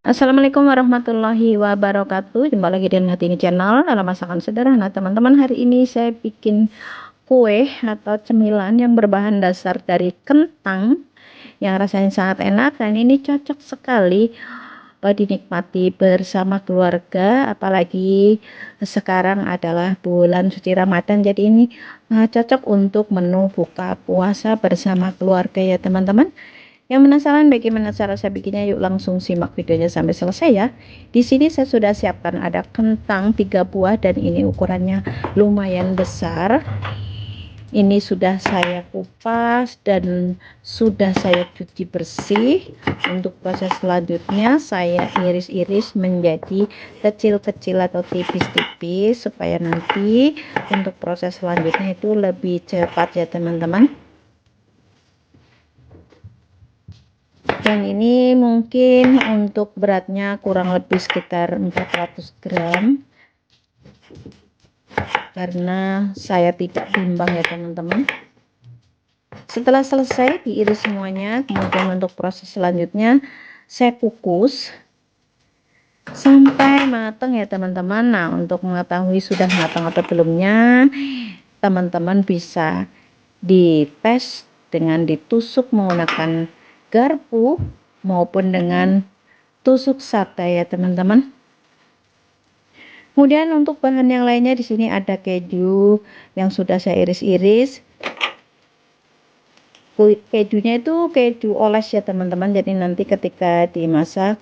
Assalamualaikum warahmatullahi wabarakatuh. Jumpa lagi dengan Hatini Channel dalam masakan sederhana. Teman-teman, hari ini saya bikin kue atau cemilan yang berbahan dasar dari kentang yang rasanya sangat enak, dan ini cocok sekali dinikmati bersama keluarga, apalagi sekarang adalah bulan suci Ramadan. Jadi ini cocok untuk menu buka puasa bersama keluarga ya teman-teman. Yang penasaran bagaimana cara saya bikinnya? Yuk langsung simak videonya sampai selesai ya. Di sini saya sudah siapkan ada kentang 3 buah dan ini ukurannya lumayan besar. Ini sudah saya kupas dan sudah saya cuci bersih. Untuk proses selanjutnya saya iris-iris menjadi kecil-kecil atau tipis-tipis supaya nanti untuk proses selanjutnya itu lebih cepat ya teman-teman. Dan ini mungkin untuk beratnya kurang lebih sekitar 400 gram karena saya tidak timbang ya teman-teman. Setelah selesai diiris semuanya, kemudian untuk proses selanjutnya saya kukus sampai matang ya teman-teman. Nah, untuk mengetahui sudah matang atau belumnya, teman-teman bisa dites dengan ditusuk menggunakan garpu maupun dengan tusuk sate ya teman-teman. Kemudian untuk bahan yang lainnya di sini ada keju yang sudah saya iris-iris. Kejunya itu keju oles ya teman-teman. Jadi nanti ketika dimasak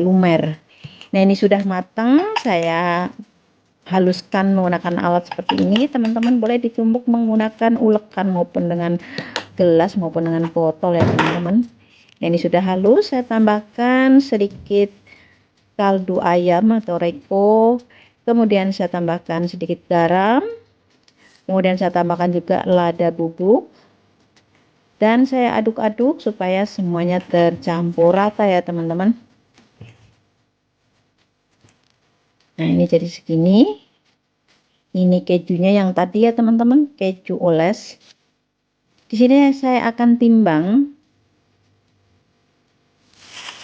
lumer. Nah, ini sudah matang, saya haluskan menggunakan alat seperti ini. Teman-teman boleh ditumbuk menggunakan ulekan maupun dengan gelas maupun dengan botol ya teman-teman. Nah, ini sudah halus, saya tambahkan sedikit kaldu ayam atau reko, kemudian saya tambahkan sedikit garam, kemudian saya tambahkan juga lada bubuk, dan saya aduk-aduk supaya semuanya tercampur rata ya teman-teman. Nah, ini jadi segini. Ini kejunya yang tadi ya teman-teman, keju oles. Di sini saya akan timbang.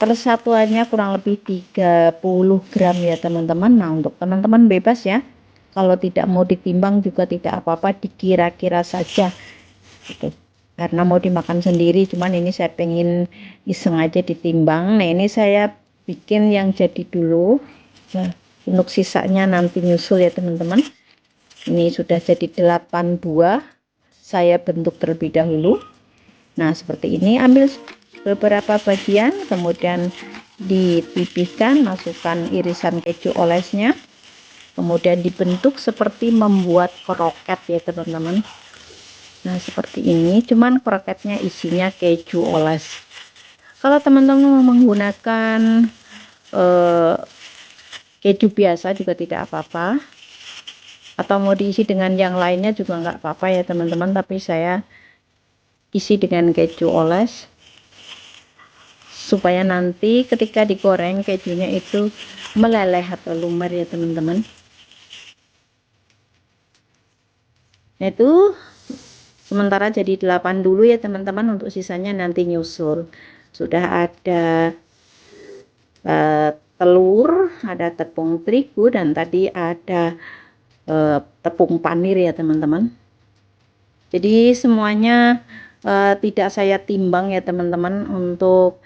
Persatuannya kurang lebih 30 gram ya teman-teman. Nah, untuk teman-teman bebas ya, kalau tidak mau ditimbang juga tidak apa-apa, dikira-kira saja gitu. Karena mau dimakan sendiri, cuman ini saya pengen iseng aja ditimbang. Nah, ini saya bikin yang jadi dulu. Nah, untuk sisanya nanti nyusul ya teman-teman. Ini sudah jadi 8 buah, saya bentuk terlebih dahulu. Nah, seperti ini, ambil beberapa bagian, kemudian dipipihkan, masukkan irisan keju olesnya, kemudian dibentuk seperti membuat kroket ya teman-teman. Nah, seperti ini, cuman kroketnya isinya keju oles. Kalau teman-teman mau menggunakan keju biasa juga tidak apa-apa, atau mau diisi dengan yang lainnya juga nggak apa-apa ya teman-teman, tapi saya isi dengan keju oles supaya nanti ketika digoreng kejunya itu meleleh atau lumer ya teman-teman. Nah, itu sementara jadi 8 dulu ya teman-teman, untuk sisanya nanti nyusul. Sudah ada telur, ada tepung terigu, dan tadi ada tepung panir ya teman-teman. Jadi semuanya tidak saya timbang ya teman-teman untuk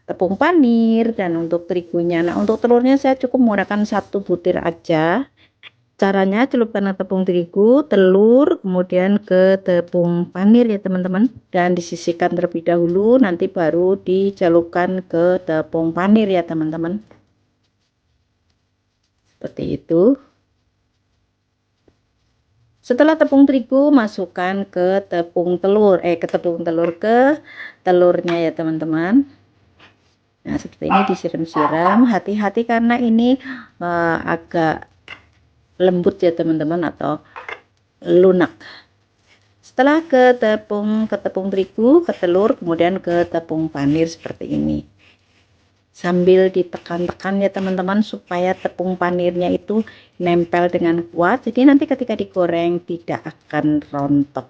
tepung panir dan untuk terigunya. Nah, untuk telurnya saya cukup menggunakan 1 butir aja. Caranya celupkan tepung terigu, telur, kemudian ke tepung panir ya teman-teman, dan disisihkan terlebih dahulu, nanti baru dicelupkan ke tepung panir ya teman-teman. Seperti itu. Setelah tepung terigu, masukkan ke tepung telur, ke telurnya ya teman-teman. Nah, seperti ini disiram-siram, hati-hati karena ini agak lembut ya teman-teman atau lunak. Setelah ke tepung terigu, ke telur, kemudian ke tepung panir seperti ini. Sambil ditekan-tekan ya teman-teman supaya tepung panirnya itu nempel dengan kuat. Jadi nanti ketika digoreng tidak akan rontok.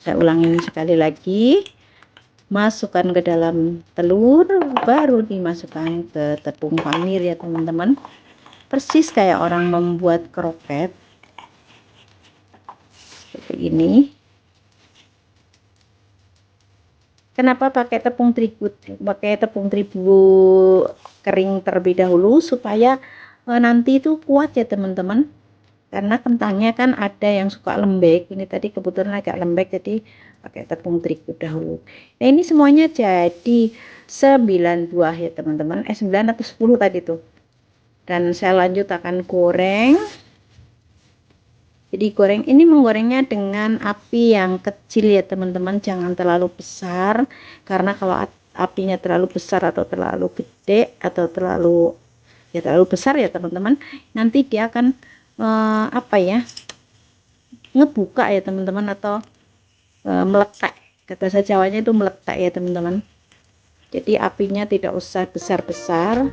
Saya ulangi sekali lagi. masukkan ke dalam telur, baru dimasukkan ke tepung panir ya teman-teman. Persis kayak orang membuat kroket seperti ini. Kenapa pakai tepung terigu? Pakai tepung terigu kering terlebih dahulu supaya nanti itu kuat ya teman-teman. Karena kentangnya kan ada yang suka lembek. Ini tadi kebetulan agak lembek, jadi pakai tepung terigu dahulu. Nah, ini semuanya jadi 9 buah ya teman-teman. 9 atau 10 tadi tuh. Dan saya lanjut akan goreng. Jadi menggorengnya dengan api yang kecil ya teman-teman, jangan terlalu besar, karena kalau apinya terlalu besar atau terlalu gede atau terlalu besar ya teman-teman, nanti dia akan ngebuka ya teman-teman, atau meletak. Kata bahasa Jawanya itu meletak ya teman-teman. Jadi apinya tidak usah besar-besar,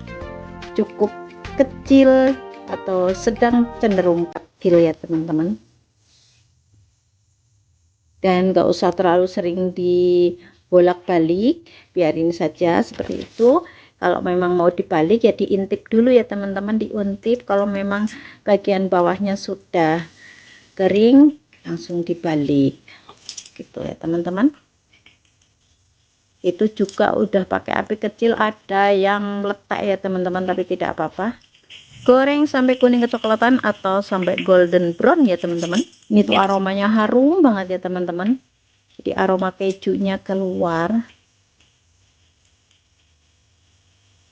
cukup kecil atau sedang cenderung kecil ya teman-teman. Dan gak usah terlalu sering dibolak-balik, biarin saja seperti itu. Kalau memang mau dibalik ya diintip dulu ya teman-teman, diuntip. Kalau memang bagian bawahnya sudah kering, langsung dibalik gitu ya teman-teman. Itu juga udah pakai api kecil, ada yang meletak ya teman-teman, tapi tidak apa-apa. Goreng sampai kuning kecoklatan atau sampai golden brown ya teman-teman. Ini tuh aromanya harum banget ya teman-teman. Jadi aroma kejunya keluar,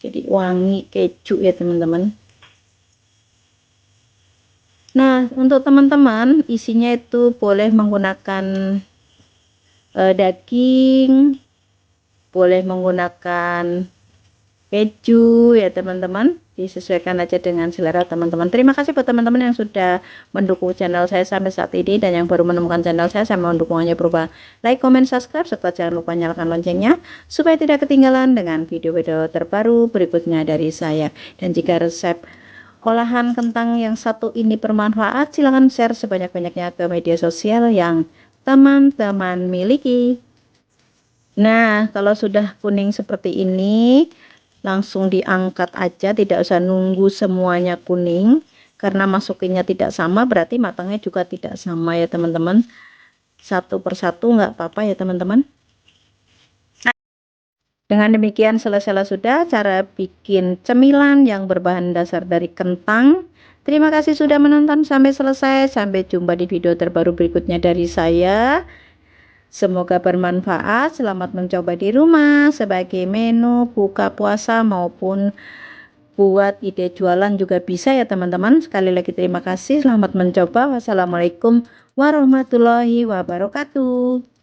jadi wangi keju ya teman-teman. Nah, untuk teman-teman isinya itu boleh menggunakan daging, boleh menggunakan keju ya teman-teman, disesuaikan aja dengan selera teman-teman. Terima kasih buat teman-teman yang sudah mendukung channel saya sampai saat ini, dan yang baru menemukan channel saya mohon dukungannya berupa like, comment, subscribe, serta jangan lupa nyalakan loncengnya supaya tidak ketinggalan dengan video-video terbaru berikutnya dari saya. Dan jika resep olahan kentang yang satu ini bermanfaat, silahkan share sebanyak-banyaknya ke media sosial yang teman-teman miliki. Nah, kalau sudah kuning seperti ini, langsung diangkat aja, tidak usah nunggu semuanya kuning, karena masukinnya tidak sama berarti matangnya juga tidak sama ya teman-teman. Satu persatu nggak apa-apa ya teman-teman. Dengan demikian selesai sudah cara bikin cemilan yang berbahan dasar dari kentang. Terima kasih sudah menonton sampai selesai. Sampai jumpa di video terbaru berikutnya dari saya. Semoga bermanfaat. Selamat mencoba di rumah sebagai menu buka puasa maupun buat ide jualan juga bisa ya teman-teman. Sekali lagi terima kasih, selamat mencoba. Wassalamualaikum warahmatullahi wabarakatuh.